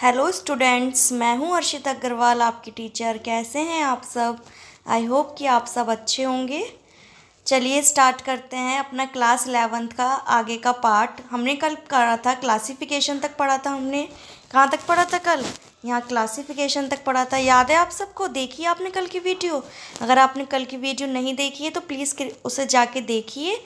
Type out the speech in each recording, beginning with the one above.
Hello students, मैं हूं अर्शिता अग्रवाल, आपकी टीचर। कैसे हैं आप सब? आई होप कि आप सब अच्छे होंगे। चलिए स्टार्ट करते हैं अपना क्लास 11th का आगे का पार्ट। हमने कल करा था क्लासिफिकेशन तक पढ़ा था हमने। कहाँ तक पढ़ा था कल? यहाँ क्लासिफिकेशन तक पढ़ा था। याद है आप सबको? देखिए आपने कल की वीडियो। अगर आपने कल की वीडियो नहीं देखी है तो प्लीज़ उसे जाके देखिए,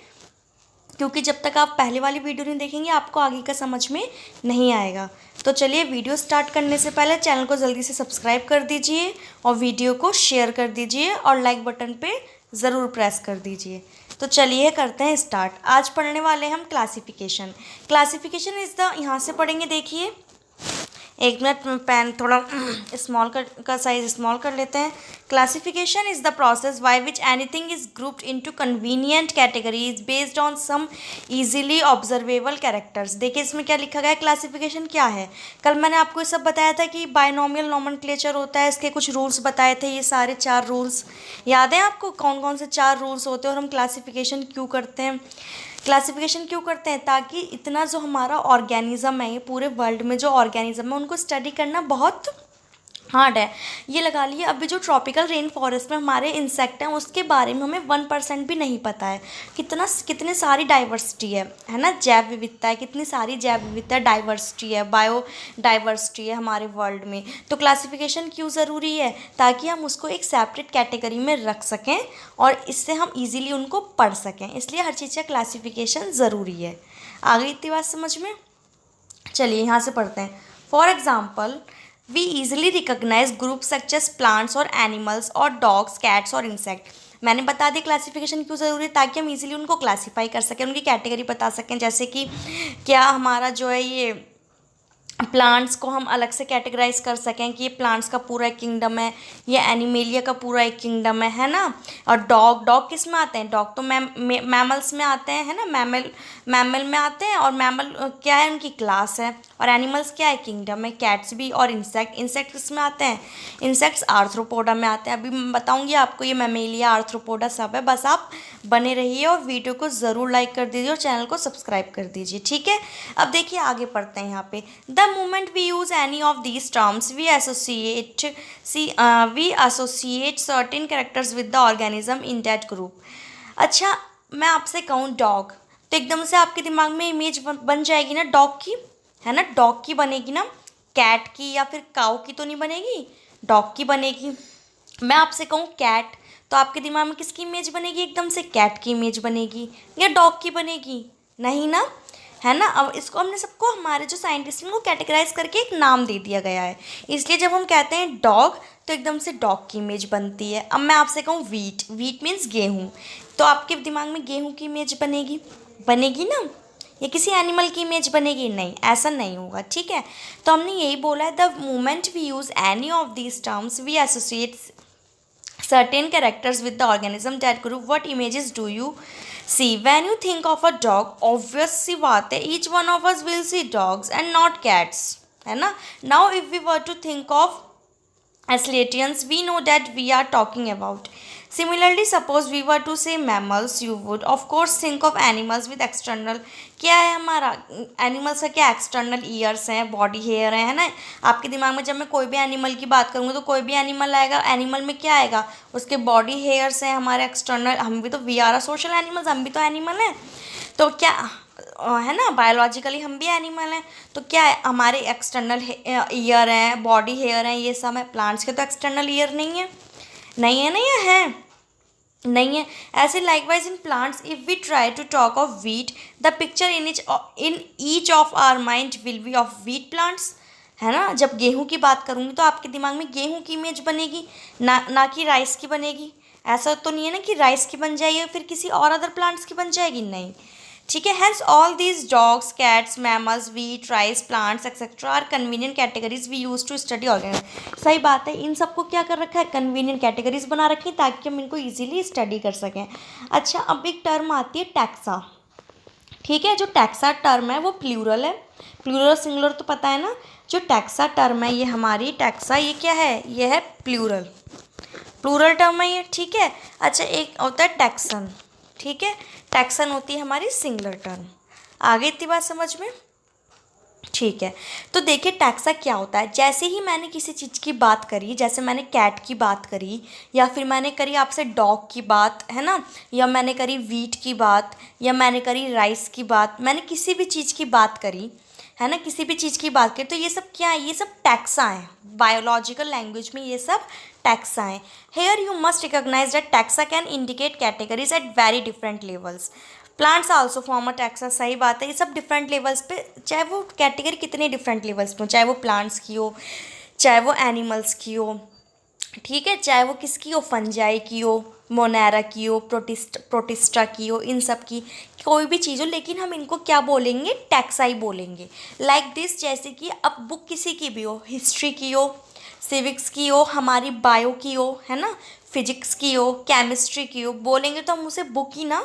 क्योंकि जब तक आप पहले वाली वीडियो नहीं देखेंगे आपको आगे का समझ में नहीं आएगा। तो चलिए वीडियो स्टार्ट करने से पहले चैनल को जल्दी से सब्सक्राइब कर दीजिए और वीडियो को शेयर कर दीजिए और लाइक बटन पे ज़रूर प्रेस कर दीजिए। तो चलिए करते हैं स्टार्ट। आज पढ़ने वाले हैं हम क्लासिफिकेशन। क्लासिफिकेशन इज़ द, यहाँ से पढ़ेंगे। देखिए एक मिनट में पेन थोड़ा स्मॉल का साइज स्मॉल कर लेते हैं। Classification is the process by which anything is grouped into convenient categories based on some easily observable characters. देखिए इसमें क्या लिखा गया है, क्लासिफिकेशन क्या है। कल मैंने आपको ये सब बताया था कि बायनोमियल नोमेनक्लेचर होता है, इसके कुछ रूल्स बताए थे। ये सारे 4 रूल्स याद हैं आपको? कौन कौन से 4 रूल्स होते हैं और हम क्लासिफिकेशन क्यों करते हैं? क्लासिफिकेशन क्यों करते हैं? ताकि इतना जो हमारा ऑर्गेनिज्म है, ये पूरे वर्ल्ड में जो ऑर्गेनिज्म है उनको स्टडी करना बहुत हार्ड है। ये लगा लिए अभी जो ट्रॉपिकल रेन फॉरेस्ट में हमारे इंसेक्ट हैं उसके बारे में हमें 1% भी नहीं पता है। कितने सारी डाइवर्सिटी है ना, जैव विविधता है, कितनी सारी जैव विविधता, डाइवर्सिटी है, बायो डाइवर्सिटी है हमारे वर्ल्ड में। तो क्लासिफिकेशन क्यों ज़रूरी है? ताकि हम उसको एक सेपरेट कैटेगरी में रख सकें और इससे हम ईजिली उनको पढ़ सकें। इसलिए हर चीज़ का क्लासिफिकेशन ज़रूरी है। आ गई इतनी बात समझ में? चलिए यहाँ से पढ़ते हैं। For example, we easily recognize groups such as plants और animals और dogs, cats और insect। मैंने बता दिया क्लासिफिकेशन क्यों ज़रूरी है, ताकि हम इजीली उनको क्लासीफाई कर सकें, उनकी कैटेगरी बता सकें। जैसे कि क्या हमारा जो है ये प्लांट्स को हम अलग से कैटेगराइज कर सकें कि ये प्लांट्स का पूरा एक किंगडम है, ये एनिमेलिया का पूरा एक किंगडम है ना। और डॉग डॉग किस में आते हैं? डॉग तो मैमल्स में आते हैं, है ना। मैमल में आते हैं। और मैमल क्या है? उनकी क्लास है। और एनिमल्स क्या है? किंगडम है। कैट्स भी। और इंसेक्ट किस में आते हैं? इंसेक्ट्स आर्थ्रोपोडा में आते हैं। अभी मैं बताऊंगी आपको ये मैमेलिया, आर्थ्रोपोडा सब है। बस आप बने रहिए और वीडियो को ज़रूर लाइक कर दीजिए और चैनल को सब्सक्राइब कर दीजिए, ठीक है। अब देखिए आगे पढ़ते हैं। यहाँ पे the moment we use any of these terms we associate certain characters with the organism in that group. अच्छा, मैं आपसे कहूँ डॉग, तो एकदम से आपके दिमाग में इमेज बन जाएगी ना डॉग की, है ना। डॉग की बनेगी ना, कैट की या फिर काऊ की तो नहीं बनेगी, डॉग की बनेगी। मैं आपसे कहूँ कैट, तो आपके दिमाग में किसकी इमेज बनेगी? एकदम से कैट की इमेज बनेगी या डॉग की बनेगी? नहीं ना, है ना। अब इसको हमने सबको, हमारे जो साइंटिस्ट हैं, उनको कैटेगराइज करके एक नाम दे दिया गया है। इसलिए जब हम कहते हैं डॉग तो एकदम से डॉग की इमेज बनती है। अब मैं आपसे कहूँ वीट, वीट मीन्स गेहूँ, तो आपके दिमाग में गेहूँ की इमेज बनेगी, बनेगी ना। या किसी एनिमल की इमेज बनेगी? नहीं, ऐसा नहीं होगा, ठीक है। तो हमने यही बोला है, the moment we use any of these terms we associate certain characters with the organism that group. What images do you see when you think of a dog? Obvious सी बात है, each one of us will see dogs and not cats, है ना। Now if we were to think of Atlanteans, we know that we are talking about. Similarly, suppose we were to say mammals, you would of course think of animals with external, क्या है हमारा animals का? क्या external years हैं, body hair है ना। आपके दिमाग में जब मैं कोई भी एनिमल की बात करूँगी तो कोई भी एनिमल आएगा, एनिमल में क्या आएगा? उसके बॉडी हेयर्स हैं हमारे एक्सटर्नल। हम भी तो, we are a social animals, हम भी तो एनिमल हैं। तो क्या है ना, बायोलॉजिकली हम भी एनिमल हैं। तो क्या है? हमारे एक्सटर्नल ईयर हैं, बॉडी हेयर हैं, ये सब है। प्लांट्स के तो एक्सटर्नल ईयर नहीं है, नहीं है, नहीं है, नहीं है। ऐसे likewise in plants, if we try to talk of wheat, the picture in each of our mind will be of wheat plants, है ना। जब गेहूं की बात करूँगी तो आपके दिमाग में गेहूं की इमेज बनेगी, ना कि राइस की बनेगी। ऐसा तो नहीं है ना कि राइस की बन जाएगी फिर किसी और अदर प्लांट्स की बन जाएगी, नहीं, ठीक है। Hence all these dogs, cats, mammals, wheat, rice, plants etcetera are convenient categories we use to study organism. सही बात है, इन सबको क्या कर रखा है? कन्वीनियंट कैटेगरीज बना रखी है ताकि हम इनको इजीली स्टडी कर सकें। अच्छा, अब एक टर्म आती है टैक्सा, ठीक है। जो टैक्सा टर्म है वो प्लूरल है, प्लूरल सिंगुलर तो पता है ना। जो टैक्सा टर्म है ये हमारी टैक्सा, ये क्या है? ये है प्लूरल, प्लूरल टर्म है ये, ठीक है। अच्छा, एक होता है टैक्सन, ठीक है। टैक्सन होती है हमारी सिंगुलर टर्म। आगे इतनी बात समझ में? ठीक है। तो देखिए टैक्सा क्या होता है, जैसे ही मैंने किसी चीज़ की बात करी, जैसे मैंने कैट की बात करी, या फिर मैंने करी आपसे डॉग की बात, है ना, या मैंने करी वीट की बात, या मैंने करी राइस की बात, मैंने किसी भी चीज़ की बात करी, है ना, किसी भी चीज़ की बात करी, तो ये सब क्या है, ये सब टैक्सा है। बायोलॉजिकल लैंग्वेज में ये सब टैक्सा है। Here you must recognise that taxa can indicate categories at very different levels. Plants also form a taxa, सही बात है, ये सब डिफरेंट लेवल्स पे, चाहे वो कैटेगरी कितने डिफरेंट लेवल्स पे हो, चाहे वो प्लांट्स की हो, चाहे वो एनिमल्स की हो, ठीक है, चाहे वो किसकी हो, फंजाई की हो, मोनेरा की हो, प्रोटिस्टा की हो, इन सब की कोई भी चीज़ हो, लेकिन हम इनको क्या बोलेंगे, टैक्सा ही बोलेंगे। लाइक दिस, जैसे कि अब बुक किसी की भी हो, हिस्ट्री की हो, सिविक्स की हो, हमारी बायो की हो, है ना, फिजिक्स की हो, केमिस्ट्री की हो, बोलेंगे तो हम उसे बुक ही ना,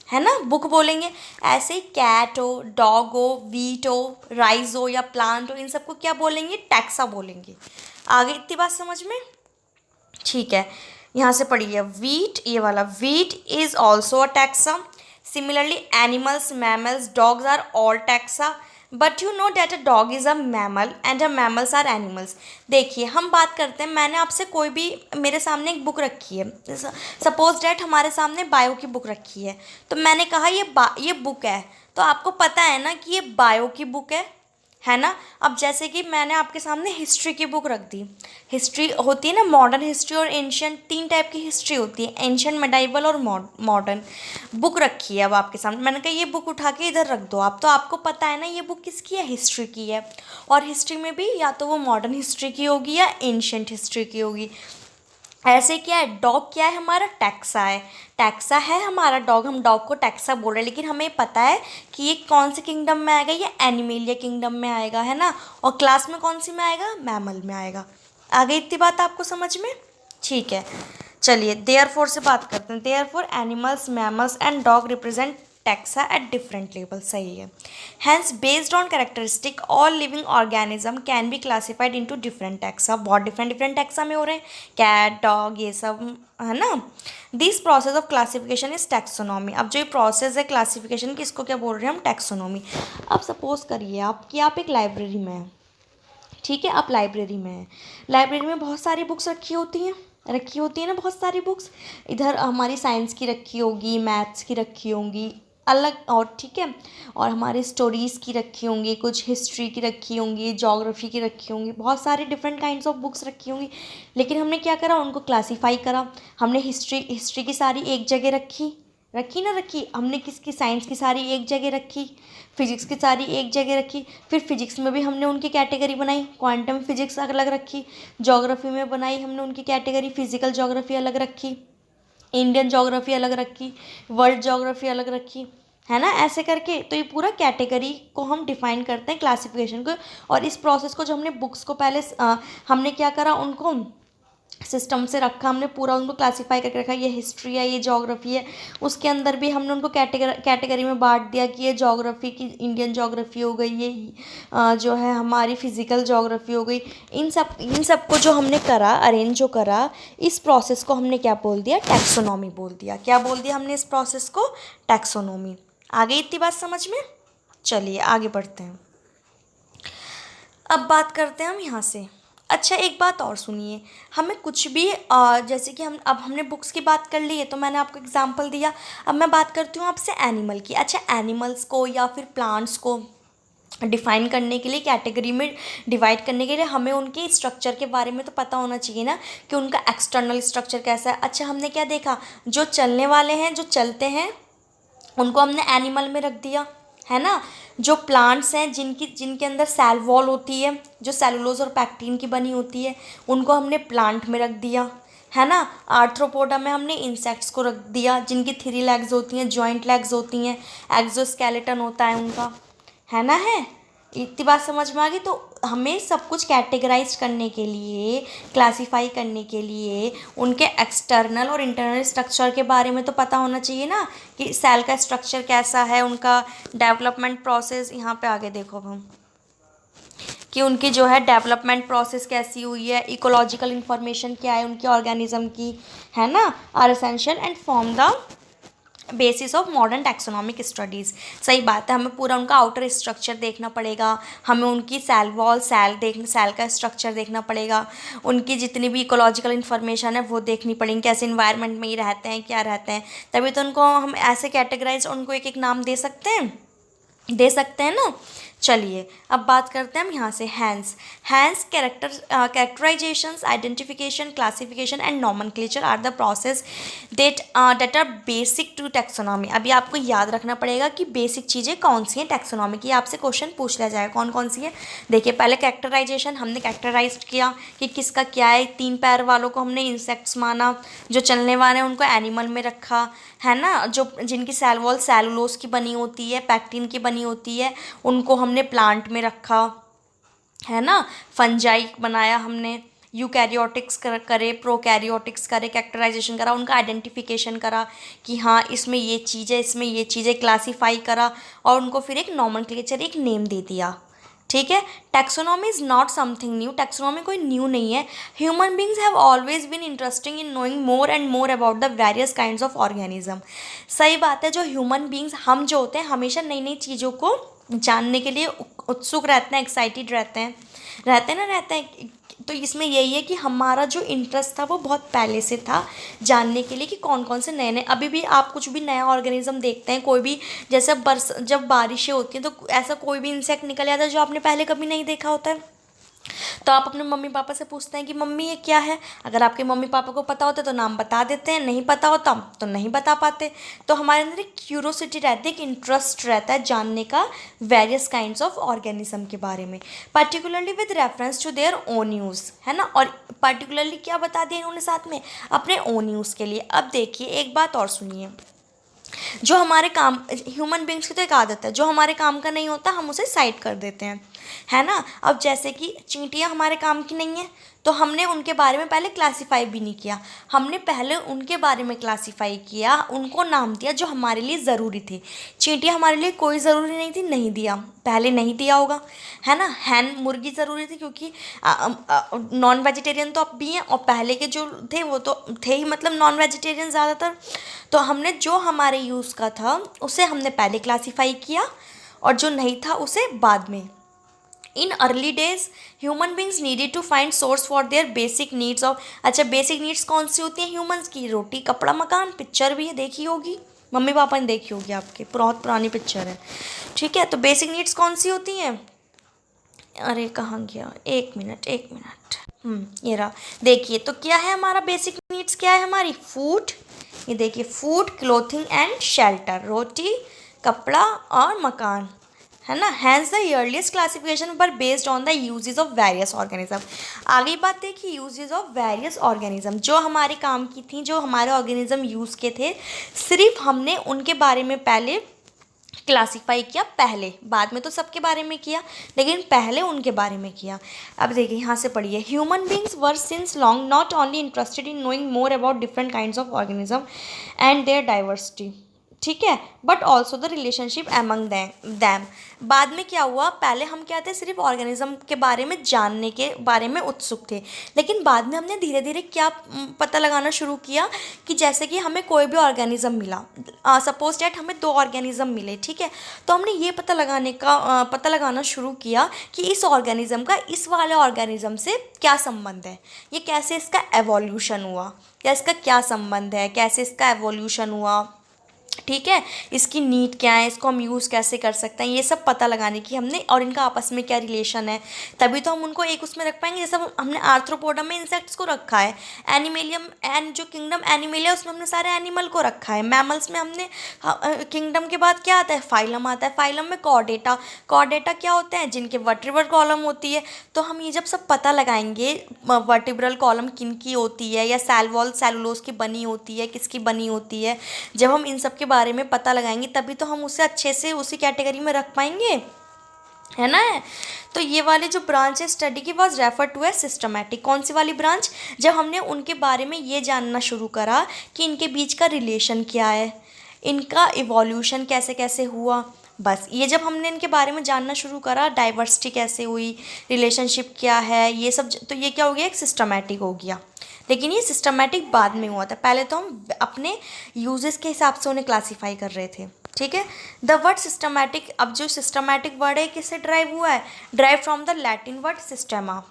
है ना, बुक बोलेंगे। ऐसे ही कैट हो, डॉग हो, वीट हो, राइस हो या प्लांट हो, इन सबको क्या बोलेंगे, टैक्सा बोलेंगे। आगे इतनी बात समझ में, ठीक है। यहाँ से पढ़िए, वीट, ये वाला wheat is also a taxa. Similarly animals, mammals, dogs are all taxa, but you know that a dog is a mammal and a mammals are animals. देखिए हम बात करते हैं, मैंने आपसे कोई भी, मेरे सामने एक बुक रखी है, सपोज डैट हमारे सामने बायो की बुक रखी है, तो मैंने कहा ये बुक है, तो आपको पता है ना कि ये बायो की बुक है ना। अब जैसे कि मैंने आपके सामने हिस्ट्री की बुक रख दी, हिस्ट्री होती है ना, मॉडर्न हिस्ट्री और एंशियंट, तीन टाइप की हिस्ट्री होती है, एंशियंट, मेडाइवल और मॉडर्न। बुक रखी है अब आपके सामने, मैंने कहा ये बुक उठा के इधर रख दो आप, तो आपको पता है ना ये बुक किसकी है, हिस्ट्री की है। और हिस्ट्री में भी या तो वो मॉडर्न हिस्ट्री की होगी या एंशियंट हिस्ट्री की होगी। ऐसे क्या है, डॉग क्या है हमारा, टैक्सा है, टैक्सा है हमारा डॉग, हम डॉग को टैक्सा बोल रहे हैं, लेकिन हमें पता है कि ये कौन से किंगडम में आएगा, ये एनिमेलिया किंगडम में आएगा, है ना, और क्लास में कौन सी में आएगा, मैमल में आएगा। आ गई इतनी बात आपको समझ में, ठीक है। चलिए देयरफॉर से बात करते हैं। Therefore animals, mammals and dog represent taxa at different level, सही है। Hence based on characteristic all living organism can be classified into different taxa, बहुत डिफरेंट डिफरेंट टैक्सा में हो रहे हैं, कैट, डॉग, ये सब, है ना। This process of classification is taxonomy. अब जो ये प्रोसेस है क्लासिफिकेशन की, इसको क्या बोल रहे हैं हम, टैक्सोनॉमी। अब सपोज करिए आप कि आप एक लाइब्रेरी में हैं, ठीक है, आप लाइब्रेरी में हैं, लाइब्रेरी में बहुत सारी बुक्स रखी होती है ना, बहुत सारी बुक्स, इधर हमारी साइंस की रखी होगी, मैथ्स की रखी होंगी अलग, और ठीक है, और हमारे स्टोरीज़ की रखी होंगी, कुछ हिस्ट्री की रखी होंगी, ज्योग्राफी की रखी होंगी, बहुत सारी डिफरेंट काइंड्स ऑफ बुक्स रखी होंगी। लेकिन हमने क्या करा, उनको क्लासीफाई करा, हमने हिस्ट्री की सारी एक जगह रखी ना रखी, हमने किसकी, साइंस की सारी एक जगह रखी, फिजिक्स की सारी एक जगह रखी, फिर फिजिक्स में भी हमने उनकी कैटेगरी बनाई, क्वांटम फिजिक्स अलग रखी, ज्योग्राफी में बनाई हमने उनकी कैटेगरी, फिजिकल ज्योग्राफी अलग रखी, इंडियन ज्योग्राफी अलग रखी, वर्ल्ड ज्योग्राफी अलग रखी, है ना, ऐसे करके। तो ये पूरा कैटेगरी को हम डिफाइन करते हैं, क्लासिफिकेशन को। और इस प्रोसेस को जो हमने बुक्स को पहले हमने क्या करा, उनको सिस्टम से रखा, हमने पूरा उनको क्लासीफाई करके रखा, ये हिस्ट्री है, ये ज्योग्राफी है, उसके अंदर भी हमने उनको कैटेगरी में बांट दिया कि ये ज्योग्राफी की इंडियन ज्योग्राफी हो गई, ये जो है हमारी फिजिकल ज्योग्राफी हो गई। इन सब को जो हमने करा, अरेंज जो करा, इस प्रोसेस को हमने क्या बोल दिया, टैक्सोनॉमी बोल दिया। क्या बोल दिया हमने इस प्रोसेस को, टैक्सोनॉमी। आ गई इतनी बात समझ में, चलिए आगे बढ़ते हैं। अब बात करते हैं हम यहाँ से। अच्छा एक बात और सुनिए, हमें कुछ भी जैसे कि हमने बुक्स की बात कर ली है, तो मैंने आपको एग्जांपल दिया। अब मैं बात करती हूँ आपसे एनिमल की। अच्छा एनिमल्स को या फिर प्लांट्स को डिफाइन करने के लिए, कैटेगरी में डिवाइड करने के लिए, हमें उनके स्ट्रक्चर के बारे में तो पता होना चाहिए ना, कि उनका एक्सटर्नल स्ट्रक्चर कैसा है। अच्छा हमने क्या देखा, जो चलने वाले हैं, जो चलते हैं, उनको हमने एनिमल में रख दिया, है ना। जो प्लांट्स हैं, जिनके अंदर सेल वॉल होती है, जो सेलुलोज और पैक्टीन की बनी होती है, उनको हमने प्लांट में रख दिया, है ना। आर्थ्रोपोडा में हमने इंसेक्ट्स को रख दिया, जिनकी 3 लेग्स होती हैं, जॉइंट लेग्स होती हैं, एक्सोस्केलेटन होता है उनका, है ना। है इतनी बात समझ में आ गई। तो हमें सब कुछ कैटेगराइज करने के लिए, क्लासीफाई करने के लिए, उनके एक्सटर्नल और इंटरनल स्ट्रक्चर के बारे में तो पता होना चाहिए ना, कि सेल का स्ट्रक्चर कैसा है, उनका डेवलपमेंट प्रोसेस। यहाँ पे आगे देखो अब हम, कि उनकी जो है डेवलपमेंट प्रोसेस कैसी हुई है, इकोलॉजिकल इंफॉर्मेशन क्या है उनके ऑर्गेनिज्म की, है ना, are essential and form the basis of modern taxonomic studies. सही बात है, हमें पूरा उनका आउटर स्ट्रक्चर देखना पड़ेगा, हमें उनकी सेल का स्ट्रक्चर देखना पड़ेगा, उनकी जितनी भी इकोलॉजिकल इन्फॉर्मेशन है वो देखनी पड़ेगी, कैसे इन्वायरमेंट में ही रहते हैं, क्या रहते हैं, तभी तो उनको हम ऐसे कैटेगराइज, उनको एक एक नाम दे सकते हैं ना। चलिए अब बात करते हैं हम यहाँ से hence characterizations, identification, classification and nomenclature are the process that are basic to taxonomy. अभी आपको याद रखना पड़ेगा कि बेसिक चीज़ें कौन सी हैं टैक्सोनॉमी की, आपसे क्वेश्चन पूछ लिया जाएगा कौन कौन सी है। देखिए पहले कैरेक्टराइजेशन, हमने कैरेक्टराइज किया कि किसका क्या है, 3 पैर वालों को हमने इंसेक्ट्स माना, जो चलने वाले हैं उनको एनिमल में रखा है ना, जो जिनकी सेल वॉल सेलुलोज की बनी होती है, पैक्टिन की बनी होती है, उनको हमने प्लांट में रखा है ना, फंजाई बनाया हमने, यूकैरियोटिक्स करे, प्रोकैरियोटिक्स करे, कैरेक्टराइजेशन करा, उनका आइडेंटिफिकेशन करा कि हाँ इसमें ये चीज़ है, इसमें ये चीज़ है, क्लासीफाई करा और उनको फिर एक नॉमेनक्लेचर, एक नेम दे दिया। ठीक है, taxonomy is not something new, taxonomy कोई न्यू नहीं है। Human beings have always been interesting in knowing more and more about the various kinds of organism. सही बात है, जो ह्यूमन बींग्स हम जो होते हैं हमेशा नई नई चीज़ों को जानने के लिए उत्सुक रहते हैं, एक्साइटेड रहते हैं। तो इसमें यही है कि हमारा जो इंटरेस्ट था वो बहुत पहले से था जानने के लिए कि कौन कौन से नए नए, अभी भी आप कुछ भी नया ऑर्गेनिज्म देखते हैं, कोई भी जैसे जब बारिशें होती हैं तो ऐसा कोई भी इंसेक्ट निकल आता है जो आपने पहले कभी नहीं देखा होता है, तो आप अपने मम्मी पापा से पूछते हैं कि मम्मी ये क्या है, अगर आपके मम्मी पापा को पता होता है तो नाम बता देते हैं, नहीं पता होता तो नहीं बता पाते। तो हमारे अंदर एक क्यूरोसिटी रहती है, एक इंटरेस्ट रहता है जानने का वेरियस काइंड्स ऑफ ऑर्गेनिज्म के बारे में, particularly with reference to their own use, है ना। और पर्टिकुलरली क्या बता दिया इन्होंने साथ में, अपने ओन यूज़ के लिए। अब देखिए एक बात और सुनिए, जो हमारे काम, ह्यूमन बींग्स की तो एक आदत है, जो हमारे काम का नहीं होता हम उसे साइड कर देते हैं, है ना। अब जैसे कि चींटियाँ हमारे काम की नहीं है तो हमने उनके बारे में पहले क्लासीफाई भी नहीं किया, हमने पहले उनके बारे में क्लासीफाई किया, उनको नाम दिया जो हमारे लिए ज़रूरी थे। चींटियाँ हमारे लिए कोई ज़रूरी नहीं थी, नहीं दिया, पहले नहीं दिया होगा, है ना। हैन मुर्गी ज़रूरी थी क्योंकि नॉन वेजिटेरियन तो अब भी हैं, और पहले के जो थे वो तो थे ही, मतलब नॉन वेजिटेरियन ज़्यादातर। तो हमने जो हमारे यूज़ का था उसे हमने पहले क्लासीफाई किया और जो नहीं था उसे बाद में। In early days human beings needed to find source for their basic needs of, अच्छा बेसिक नीड्स कौन सी होती हैं ह्यूमंस की, रोटी कपड़ा मकान, पिक्चर भी है देखी होगी, मम्मी पापा ने देखी होगी आपके, बहुत पुरानी पिक्चर है, ठीक है। तो बेसिक नीड्स कौन सी होती हैं, अरे कहाँ गया, एक मिनट ये रहा, देखिए तो क्या है हमारा बेसिक नीड्स, क्या है हमारी, फूड, ये देखिए फूड, क्लोथिंग एंड शेल्टर, रोटी कपड़ा और मकान, है ना। हैंस द अर्लीस्ट क्लासिफिकेशन पर based on the uses of various organism. आगे बात देखिए, यूजेज ऑफ वेरियस ऑर्गेनिज्म, जो हमारे काम की थी, जो हमारे ऑर्गेनिज्म यूज़ के थे, सिर्फ हमने उनके बारे में पहले क्लासीफाई किया, पहले, बाद में तो सबके बारे में किया लेकिन पहले उनके बारे में किया। अब देखिए यहाँ से पढ़िए, human beings were since long not only interested in knowing more about different kinds of organism and their diversity, ठीक है, but also the relationship among them. बाद में क्या हुआ, पहले हम क्या थे, सिर्फ ऑर्गेनिज्म के बारे में जानने के बारे में उत्सुक थे, लेकिन बाद में हमने धीरे धीरे क्या पता लगाना शुरू किया कि जैसे कि हमें कोई भी ऑर्गेनिज्म मिला, सपोज डैट हमें 2 ऑर्गेनिज्म मिले, ठीक है, तो हमने ये पता लगाना शुरू किया कि इस ऑर्गेनिज्म का इस वाले ऑर्गेनिज्म से क्या संबंध है, ये कैसे इसका एवोल्यूशन हुआ, या इसका क्या संबंध है, कैसे इसका एवोल्यूशन हुआ, ठीक है, इसकी नीड क्या है, इसको हम यूज़ कैसे कर सकते हैं, ये सब पता लगाने की हमने, और इनका आपस में क्या रिलेशन है, तभी तो हम उनको एक उसमें रख पाएंगे। जैसे हमने आर्थ्रोपोडा में इंसेक्ट्स को रखा है, एनिमेलियम एंड जो किंगडम एनिमेलिया उसमें हमने सारे एनिमल को रखा है, मैमल्स में हमने किंगडम के बाद क्या आता है, फाइलम आता है, फाइलम में कॉर्डेटा, कॉर्डेटा क्या होते हैं, जिनके वर्टिब्रल कॉलम होती है। तो हम ये जब सब पता लगाएंगे वर्टिब्रल कॉलम किन की होती है, या सेल वॉल सेलुलोज की बनी होती है, किसकी बनी होती है, जब हम इन सब के बारे में पता लगाएंगे तभी तो हम उसे अच्छे से उसी कैटेगरी में रख पाएंगे, है ना। तो ये वाली जो ब्रांच है स्टडी की was refer to as systematic, कौन सी वाली ब्रांच, जब हमने उनके बारे में ये जानना शुरू करा कि इनके बीच का रिलेशन क्या है, इनका इवोल्यूशन कैसे कैसे हुआ, बस ये जब हमने इनके बारे में जानना शुरू करा, डाइवर्सिटी कैसे हुई, रिलेशनशिप क्या है, ये सब तो ये क्या हो गया, एक सिस्टमेटिक हो गया। लेकिन ये सिस्टमेटिक बाद में हुआ था, पहले तो हम अपने यूजेस के हिसाब से उन्हें क्लासीफाई कर रहे थे। ठीक है। द वर्ड सिस्टमेटिक, अब जो सिस्टमेटिक वर्ड है किससे ड्राइव हुआ है, derive from the Latin word systema.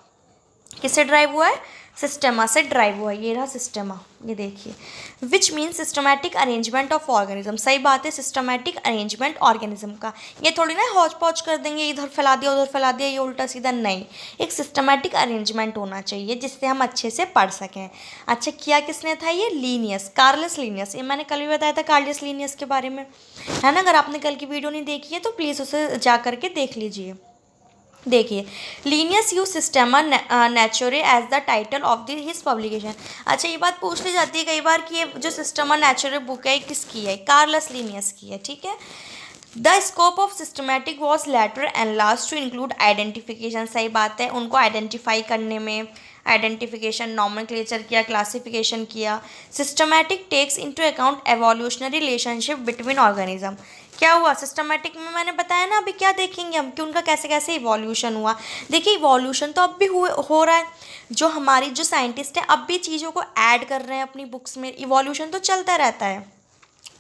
किससे ड्राइव हुआ है, सिस्टेमा से ड्राइव हुआ है। ये रहा सिस्टेमा, ये देखिए, which mean systematic arrangement of organism. सही बात है, सिस्टमैटिक अरेंजमेंट ऑर्गेनिज्म का। ये थोड़ी ना हौच पौच कर देंगे, इधर फैला दिया उधर फैला दिया, ये उल्टा सीधा, नहीं। एक सिस्टमैटिक अरेंजमेंट होना चाहिए जिससे हम अच्छे से पढ़ सकें। अच्छा, किया किसने था ये, लीनियस, कार्लस लीनियस। ये मैंने कल भी बताया था कार्लस लीनियस के बारे में, है ना। अगर आपने कल की वीडियो नहीं देखी है तो प्लीज़ उसे जा करके देख लीजिए। देखिए, Linnaeus use systema naturae as the title of the his publication. अच्छा, ये बात पूछ ली जाती है कई बार कि ये जो सिस्टेमा नेचुरे बुक है किसकी है, कार्लस लीनियस की है। ठीक है। The scope of systematic was later and last to include identification. सही बात है, उनको आइडेंटिफाई करने में आइडेंटिफिकेशन, नॉमेनक्लेचर किया, क्लासिफिकेशन किया। Systematic takes into account evolutionary relationship between organism. क्या हुआ सिस्टमैटिक में, मैंने बताया ना, अभी क्या देखेंगे हम कि उनका कैसे कैसे इवोल्यूशन हुआ। देखिए, इवोल्यूशन तो अब भी हो रहा है, जो हमारी जो साइंटिस्ट है अब भी चीज़ों को ऐड कर रहे हैं अपनी बुक्स में। इवोल्यूशन तो चलता रहता है,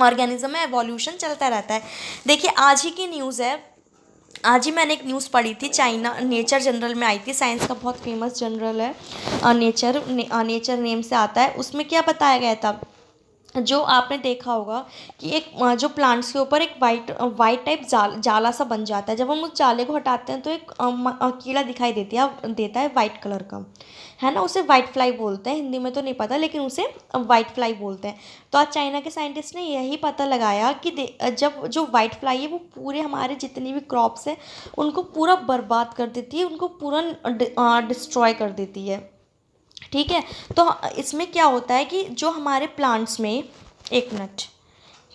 ऑर्गेनिज्म में एवोल्यूशन चलता रहता है। देखिए, आज ही की न्यूज़ है, आज ही मैंने एक न्यूज़ पढ़ी थी, चाइना नेचर जनरल में आई थी, साइंस का बहुत फेमस जनरल है, नेचर नेम से आता है। उसमें क्या बताया गया था, जो आपने देखा होगा कि एक जो प्लांट्स के ऊपर एक वाइट टाइप जाला सा बन जाता है। जब हम उस जाले को हटाते हैं तो एक कीड़ा दिखाई देता है वाइट कलर का, है ना। उसे वाइट फ्लाई बोलते हैं, हिंदी में तो नहीं पता लेकिन उसे वाइट फ्लाई बोलते हैं। तो आज चाइना के साइंटिस्ट ने यही पता लगाया कि जब जो वाइट फ्लाई है वो पूरे हमारे जितनी भी क्रॉप्स हैं उनको पूरा बर्बाद कर देती है, उनको पूरा डिस्ट्रॉय कर देती है। ठीक है। तो इसमें क्या होता है कि जो हमारे प्लांट्स में, एक मिनट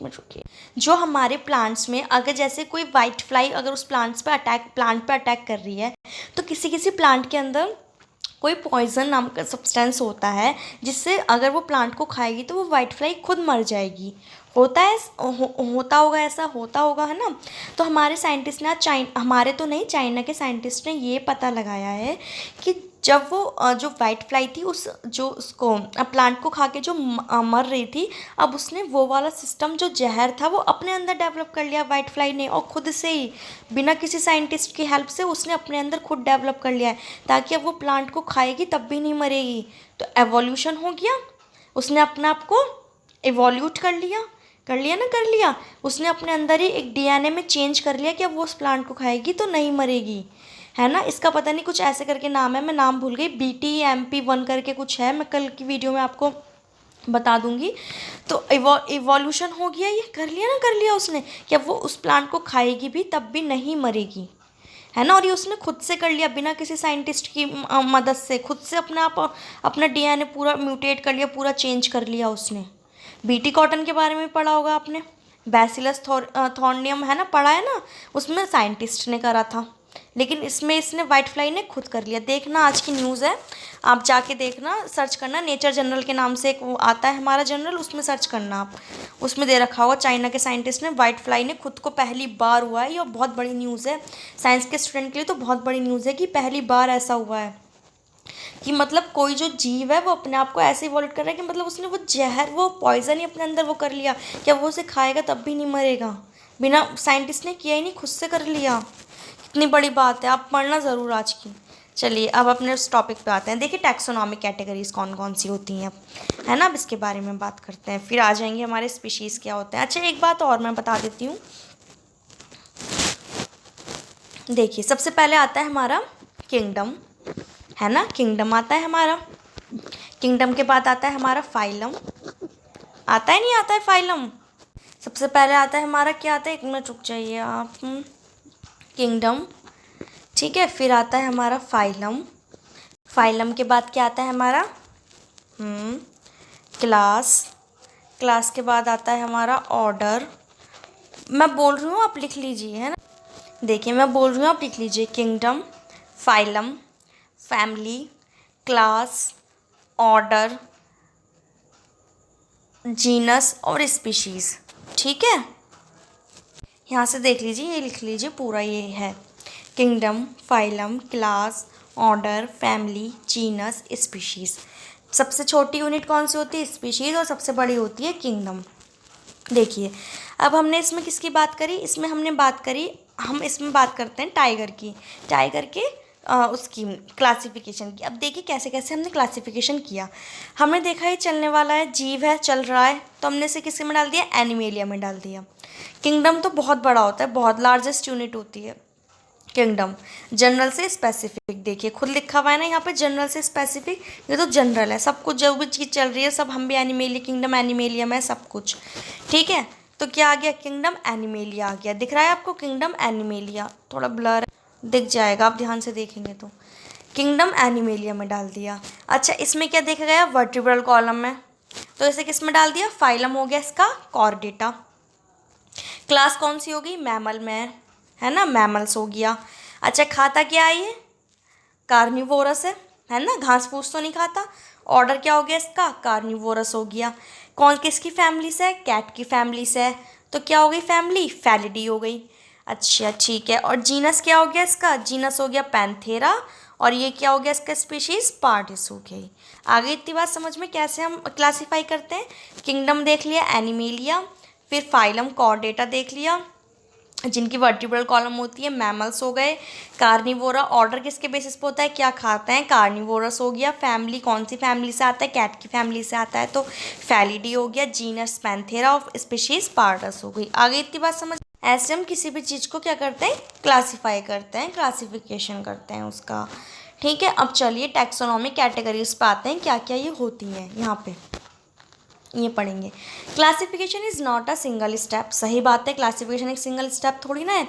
रुकिए, जो हमारे प्लांट्स में अगर जैसे कोई वाइट फ्लाई अगर उस प्लांट पे अटैक कर रही है, तो किसी किसी प्लांट के अंदर कोई पॉइजन नाम का सब्सटेंस होता है जिससे अगर वो प्लांट को खाएगी तो वो वाइट फ्लाई खुद मर जाएगी। होता है, होता होगा, ऐसा होता होगा, है ना। तो हमारे साइंटिस्ट ने हमारे तो नहीं, चाइना के साइंटिस्ट ने ये पता लगाया है कि जब वो जो वाइट फ्लाई थी उसको प्लांट को खा के जो मर रही थी, अब उसने वो वाला सिस्टम जो जहर था वो अपने अंदर डेवलप कर लिया वाइट फ्लाई ने, और खुद से ही बिना किसी साइंटिस्ट की हेल्प से उसने अपने अंदर खुद डेवलप कर लिया है, ताकि अब वो प्लांट को खाएगी तब भी नहीं मरेगी। तो एवोल्यूशन हो गया, उसने अपने आप को एवोल्यूट कर लिया, उसने अपने अंदर ही एक डीएनए में चेंज कर लिया कि अब वो उस प्लांट को खाएगी तो नहीं मरेगी, है ना। इसका पता नहीं कुछ ऐसे करके नाम है, मैं नाम भूल गई, BTMP1 करके कुछ है, मैं कल की वीडियो में आपको बता दूंगी। तो इवोल्यूशन हो गया, ये कर लिया उसने कि अब वो उस प्लांट को खाएगी भी तब भी नहीं मरेगी, है ना। और ये उसने खुद से कर लिया बिना किसी साइंटिस्ट की मदद से, खुद से अपना डीएनए पूरा म्यूटेट कर लिया, पूरा चेंज कर लिया उसने। BT कॉटन के बारे में पढ़ा होगा आपने, बैसिलस थॉर्नियम, है ना, पढ़ा है ना, उसमें साइंटिस्ट ने करा था, लेकिन इसमें इसने वाइट फ्लाई ने खुद कर लिया। देखना, आज की न्यूज़ है, आप जाके देखना, सर्च करना, नेचर जनरल के नाम से एक वो आता है हमारा जनरल, उसमें सर्च करना आप, उसमें दे रखा होगा चाइना के साइंटिस्ट ने वाइट फ्लाई ने खुद को, पहली बार हुआ है ये, बहुत बड़ी न्यूज़ है साइंस के स्टूडेंट के लिए, तो बहुत बड़ी न्यूज़ है कि पहली बार ऐसा हुआ है कि मतलब कोई जो जीव है वो अपने आप को ऐसे इवॉल्व कर रहा है कि मतलब उसने वो जहर, वो पॉइजन ही अपने अंदर वो कर लिया कि अब वो उसे खाएगा तब भी नहीं मरेगा, बिना साइंटिस्ट ने किया ही नहीं, खुद से कर लिया। कितनी बड़ी बात है, आप पढ़ना ज़रूर आज की। चलिए अब अपने उस टॉपिक पे आते हैं। देखिए, टैक्सोनॉमिक कैटेगरीज कौन कौन सी होती हैं अब, है ना, अब इसके बारे में बात करते हैं, फिर आ जाएंगे हमारे स्पीशीज़ क्या होते हैं। अच्छा, एक बात और मैं बता देती हूँ, देखिए सबसे पहले आता है हमारा किंगडम, है ना, किंगडम आता है हमारा। किंगडम के बाद आता है हमारा फाइलम, आता है नहीं आता है फाइलम। सबसे पहले आता है हमारा, क्या आता है, एक मिनट रुक जाइए आप, किंगडम, ठीक है। फिर आता है हमारा फाइलम, फाइलम के बाद क्या आता है हमारा, क्लास, क्लास के बाद आता है हमारा ऑर्डर। मैं बोल रही हूँ आप लिख लीजिए, है ना, देखिए मैं बोल रही हूँ आप लिख लीजिए, kingdom, phylum, family, class, order, genus और स्पीशीज़, ठीक है। यहाँ से देख लीजिए, ये लिख लीजिए पूरा, ये है kingdom, phylum, class, order, family, genus, species. सबसे छोटी यूनिट कौन सी होती है? स्पीशीज़। और सबसे बड़ी होती है किंगडम। देखिए, अब हमने इसमें किसकी बात करी? इसमें हमने बात करी, हम इसमें बात करते हैं टाइगर की। टाइगर के उसकी क्लासिफिकेशन की। अब देखिए कैसे कैसे हमने क्लासिफिकेशन किया। हमने देखा ये चलने वाला है, जीव है, चल रहा है, तो हमने इसे किस में डाल दिया? एनिमेलिया में डाल दिया। किंगडम तो बहुत बड़ा होता है, बहुत लार्जेस्ट यूनिट होती है किंगडम। जनरल से स्पेसिफिक, देखिए खुद लिखा हुआ है ना यहाँ पे, जनरल से स्पेसिफिक। ये तो जनरल है, सब कुछ जो भी चीज़ चल रही है सब, हम भी एनिमेलिया, किंगडम एनिमेलियम है सब कुछ, ठीक है। तो क्या आ गया? किंगडम एनिमेलिया आ गया। दिख रहा है आपको? किंगडम एनिमेलिया, थोड़ा ब्लर दिख जाएगा, आप ध्यान से देखेंगे तो। किंगडम एनिमेलिया में डाल दिया। अच्छा, इसमें क्या देखा गया? वर्टिब्रल कॉलम में, तो इसे किस में डाल दिया? फाइलम हो गया इसका, कॉर्डेटा। क्लास कौन सी होगी? मैमल में, है ना, मैमल्स हो गया। अच्छा, खाता क्या है ये? कार्निवोरस है ना, घास फूस तो नहीं खाता। ऑर्डर क्या हो गया इसका? कार्निवोरस हो गया। कौन किसकी फैमिली से है? कैट की फैमिली से है, तो क्या हो गई फैमिली? फैलिडी हो गई। अच्छा ठीक है, और जीनस क्या हो गया इसका? जीनस हो गया पैंथेरा, और ये क्या हो गया इसका? स्पीशीज पार्डिस हो गई। आगे इतनी बात समझ में कैसे हम क्लासीफाई करते हैं? किंगडम देख लिया, एनिमेलिया, फिर फाइलम, कॉर्डेटा देख लिया, जिनकी वर्टिब्रल कॉलम होती है, मैमल्स हो गए। कार्निवोरा, ऑर्डर किसके बेसिस पे होता है? क्या खाते हैं? कार्निवोरस हो गया। फैमिली कौन सी फैमिली से आता है? कैट की फैमिली से आता है, तो फैलिडी हो गया। Genus Panthera, of species pardus हो गई। आगे इतनी बात समझ। ऐसे हम किसी भी चीज़ को क्या करते हैं? क्लासीफाई करते हैं, क्लासिफिकेशन करते हैं उसका, ठीक है। अब चलिए टैक्सोनॉमिक कैटेगरीज पे आते हैं, क्या क्या ये होती हैं। यहाँ पे ये पढ़ेंगे। Classification is not a single step. सही बात है, क्लासिफिकेशन एक सिंगल स्टेप थोड़ी ना है,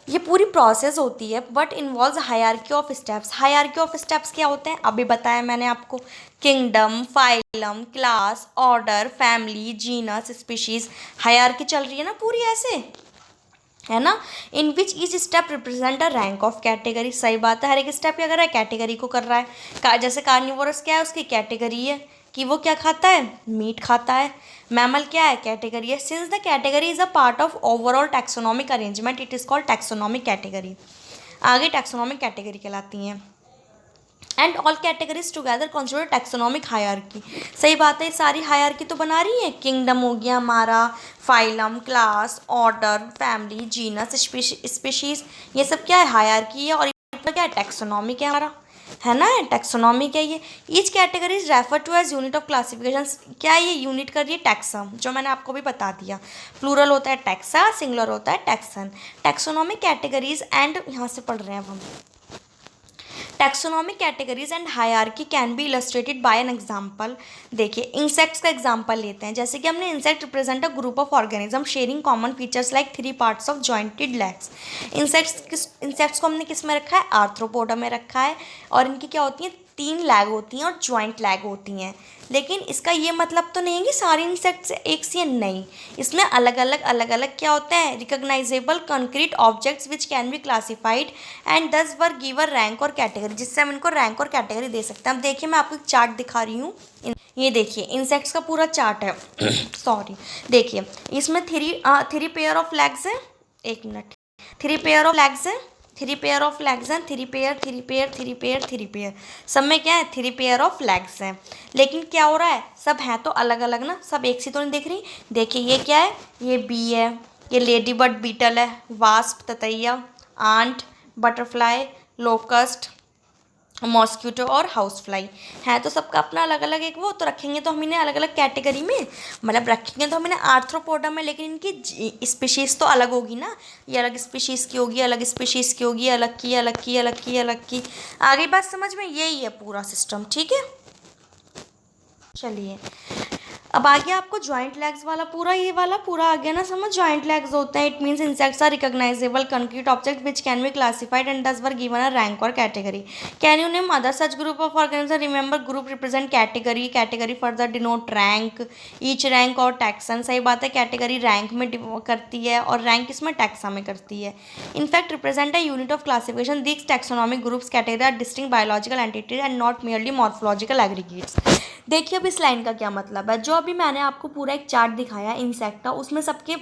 ये पूरी प्रोसेस होती है, but involves hierarchy of steps. Hierarchy of steps क्या होते हैं? अभी बताया मैंने आपको, kingdom, phylum, class, order, family, genus, species. Hierarchy चल रही है ना पूरी ऐसे, है ना, in which each step represent a rank of category. सही बात है, हर एक स्टेप क्या कर रहा है? कैटेगरी को कर रहा है। जैसे कार्निवोरस क्या है? उसकी कैटेगरी है कि वो क्या खाता है? मीट खाता है। मैमल क्या है? कैटेगरी है। Since the category is a part of overall taxonomic arrangement, it is called taxonomic category. आगे टैक्सोनॉमिक कैटेगरी कहलाती हैं। And all categories together constitute taxonomic hierarchy. सही बात है, सारी हायरार्की तो बना रही है। किंगडम हो गया हमारा, phylum, class, order, family, genus, species, ये सब क्या है? हायरार्की है। और ये क्या है? टैक्सोनॉमिक है हमारा, है ना, टैक्सोनॉमिक है ये। Each category is refer to as unit of classification. क्या है ये? यूनिट कर रही है टैक्सम, जो मैंने आपको भी बता दिया। प्लूरल होता है टैक्सा, सिंगुलर होता है टैक्सन। टैक्सोनॉमिक कैटेगरीज एंड, यहाँ से पढ़ रहे हैं अब हम। Taxonomic categories and hierarchy can be illustrated bye an example. देखिए, इंसेक्ट्स का एग्जाम्पल लेते हैं। जैसे कि हमने insect represent a group of organism sharing common features like 3 parts of jointed legs. Insects को हमने किस में रखा है? आर्थ्रोपोडा में रखा है, और इनकी क्या होती हैं? 3 लैग होती हैं और जॉइंट लैग होती हैं। लेकिन इसका ये मतलब तो नहीं है कि सारी इंसेक्ट्स एक सी, नहीं, इसमें अलग अलग क्या होते हैं? Recognisable concrete objects which can be classified and thus were given rank और कैटेगरी, जिससे हम इनको रैंक और कैटेगरी दे सकते हैं। अब देखिए, मैं आपको एक चार्ट दिखा रही हूँ। ये देखिए, इंसेक्ट्स का पूरा चार्ट है सॉरी, देखिए इसमें थ्री पेयर ऑफ लेग्स है, एक मिनट, 3 पेयर ऑफ लेग्स है, 3 पेयर ऑफ लेग्स हैं, 3 पेयर 3 पेयर 3 पेयर 3 पेयर, सब में क्या है? 3 पेयर ऑफ लेग्स हैं। लेकिन क्या हो रहा है? सब हैं तो अलग अलग ना, सब एक सी तो नहीं दिख रही। देखिए ये क्या है? ये बी है, ये लेडी बर्ड बीटल है, वास्प ततैया, आंट, बटरफ्लाई, लोकस्ट, मॉस्क्यूटो और हाउस फ्लाई है। तो सबका अपना अलग अलग एक वो, तो रखेंगे तो हम इन्हें अलग अलग कैटेगरी में, मतलब रखेंगे तो हम इन्हें आर्थ्रोपोडा में, लेकिन इनकी स्पीशीज़ तो अलग होगी ना। ये अलग स्पीशीज़ की होगी, अलग स्पीशीज़ की होगी, अलग की अलग की अलग की अलग की। आगे बात समझ में? यही है पूरा सिस्टम, ठीक है। चलिए, अब आ गया आपको जॉइंट लेग्स वाला पूरा, ये वाला पूरा आ गया ना समझ। जॉइंट लेग्स होते हैं, it means insects are recognizable concrete object which can be classified and thus were given a rank और category. Can you name other such group of organism? Remember, group represent category, category further denote rank, each rank और taxon. सही बात है, category rank में करती है और rank इसमें टैक्सा में करती है। In fact represent a unit of classification, this taxonomic groups category are distinct biological entities and not merely morphological aggregates. देखिए अब इस लाइन का क्या मतलब है। जो अभी मैंने आपको पूरा एक चार्ट दिखाया इंसेक्ट का, उसमें सबके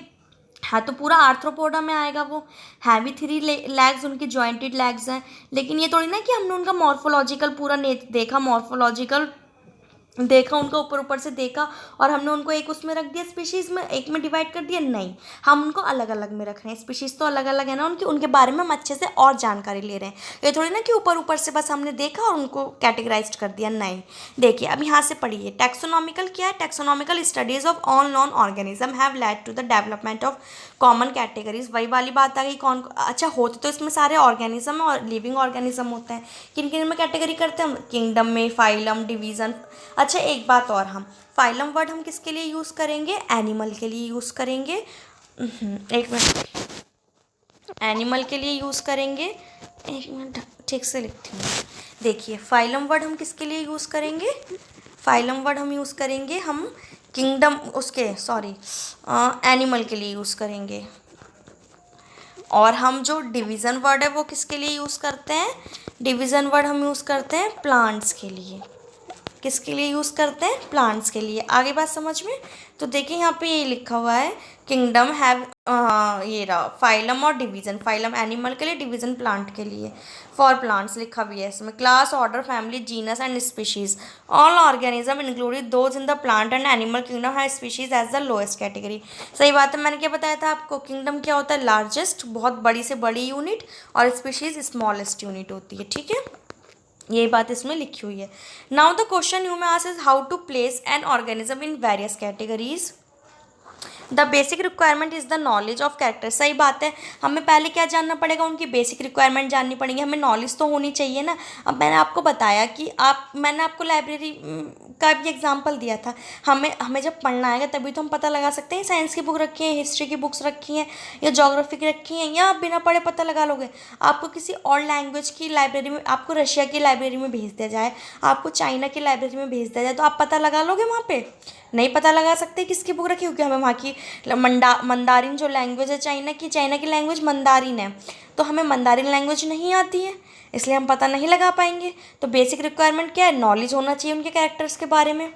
हाँ तो पूरा आर्थ्रोपोडा में आएगा वो। हैवी थ्री लेग्स, उनकी जॉइंटेड लेग्स हैं। लेकिन ये थोड़ी ना कि हमने उनका मॉर्फोलॉजिकल पूरा देखा, मॉर्फोलॉजिकल देखा उनका, ऊपर ऊपर से देखा और हमने उनको एक उसमें रख दिया स्पीशीज़ में, एक में डिवाइड कर दिया, नहीं। हम उनको अलग अलग में रख रहे हैं। स्पीशीज़ तो अलग अलग है ना उनकी, उनके बारे में हम अच्छे से और जानकारी ले रहे हैं। ये थोड़ी ना कि ऊपर ऊपर से बस हमने देखा और उनको कैटेगराइज कर दिया, नहीं। देखिए अब यहाँ से पढ़िए, टैक्सोनॉमिकल क्या है? Taxonomical studies of all known organism have led to the development of common categories. वही वाली बात आ गई, कौन अच्छा होते तो इसमें सारे ऑर्गेनिज्म और लिविंग ऑर्गेनिज्म होते हैं। किन किन में कैटेगरी करते हैं हम? किंगडम में, फाइलम, डिवीज़न। अच्छा एक बात और, हम फाइलम वर्ड हम किसके लिए यूज़ करेंगे? एनिमल के लिए यूज़ करेंगे। एक मिनट, एनिमल के लिए यूज़ करेंगे। एक मिनट ठीक से लिखती हूँ। देखिए फाइलम वर्ड हम किसके लिए यूज़ करेंगे? फाइलम वर्ड हम यूज़ करेंगे, हम किंगडम उसके सॉरी एनिमल के लिए यूज़ करेंगे। और हम जो डिवीज़न वर्ड है वो किसके लिए यूज़ करते हैं? डिवीज़न वर्ड हम यूज़ करते हैं प्लांट्स के लिए। किसके लिए यूज़ करते हैं? प्लांट्स के लिए। आगे बात समझ में? तो देखिए यहाँ पे ये लिखा हुआ है, किंगडम हैव, ये रहा फाइलम और डिवीज़न। फाइलम एनिमल के लिए, डिवीज़न प्लांट के लिए। फॉर प्लांट्स लिखा भी है इसमें, class, order, family, genus and species. All organism included those in the plant and animal kingdom है species as the lowest category. सही बात है, मैंने क्या बताया था आपको? किंगडम क्या होता है? लार्जेस्ट, बहुत बड़ी से बड़ी यूनिट, और स्पीशीज़ स्मॉलेस्ट यूनिट होती है। ठीक है, ये बात इसमें लिखी हुई है। Now the question you may ask is how to place an organism in various categories. The basic requirement is the knowledge of character. सही बात है, हमें पहले क्या जानना पड़ेगा? उनकी बेसिक रिक्वायरमेंट जाननी पड़ेगी, हमें नॉलेज तो होनी चाहिए ना। अब मैंने आपको बताया कि मैंने आपको लाइब्रेरी का भी एग्जांपल दिया था। हमें जब पढ़ना आएगा तभी तो हम पता लगा सकते हैं। साइंस की बुक रखी है, हिस्ट्री की बुक्स रखी हैं, या जोग्राफी की रखी हैं, या आप बिना पढ़े पता लगा लोगे? आपको किसी और लैंग्वेज की लाइब्रेरी में, आपको रशिया की लाइब्रेरी में भेज दिया जाए, आपको चाइना की लाइब्रेरी में भेज दिया जाए, तो आप पता लगा लोगे वहाँ पे? नहीं पता लगा सकते किसकी बुक रखी, क्योंकि हमें वहाँ की मंदारिन जो लैंग्वेज है चाइना की लैंग्वेज मंदारिन है, तो हमें मंदारिन लैंग्वेज नहीं आती है, इसलिए हम पता नहीं लगा पाएंगे। तो बेसिक रिक्वायरमेंट क्या है? नॉलेज होना चाहिए उनके कैरेक्टर्स के बारे में।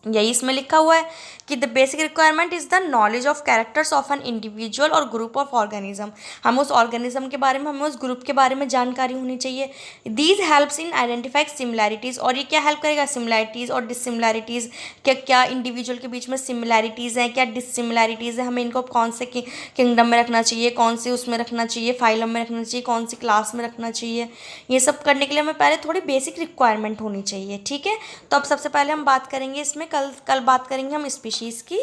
यही इसमें लिखा हुआ है कि the basic requirement is the knowledge of characters of an individual और ग्रुप ऑफ ऑर्गेनिज्म। हमें उस ऑर्गेनिज्म के बारे में, हमें उस ग्रुप के बारे में जानकारी होनी चाहिए। These helps in identifying similarities. और ये क्या हेल्प करेगा? सिमिलैरिटीज़ और डिससिमिलैरिटीज़। क्या क्या इंडिविजुअल के बीच में सिमिलैरिटीज़ हैं, क्या डिससिमिलैरिटीज़ हैं, हमें इनको कौन से किंगडम में रखना चाहिए, कौन से उसमें रखना चाहिए, फाइलम में रखना चाहिए, कौन सी क्लास में रखना चाहिए। ये सब करने के लिए हमें पहले थोड़ी बेसिक रिक्वायरमेंट होनी चाहिए। ठीक है, तो अब सबसे पहले हम बात करेंगे इसमें, कल बात करेंगे हम स्पीशीज़ की,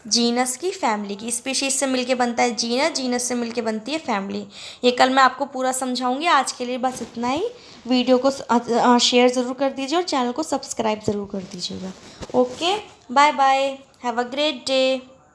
जीनस की, फैमिली की। स्पीशीज़ से मिलके बनता है जीनस, जीनस से मिलके बनती है फैमिली। ये कल मैं आपको पूरा समझाऊंगी। आज के लिए बस इतना ही। वीडियो को शेयर ज़रूर कर दीजिए और चैनल को सब्सक्राइब ज़रूर कर दीजिएगा। Okay, bye bye, have a great day.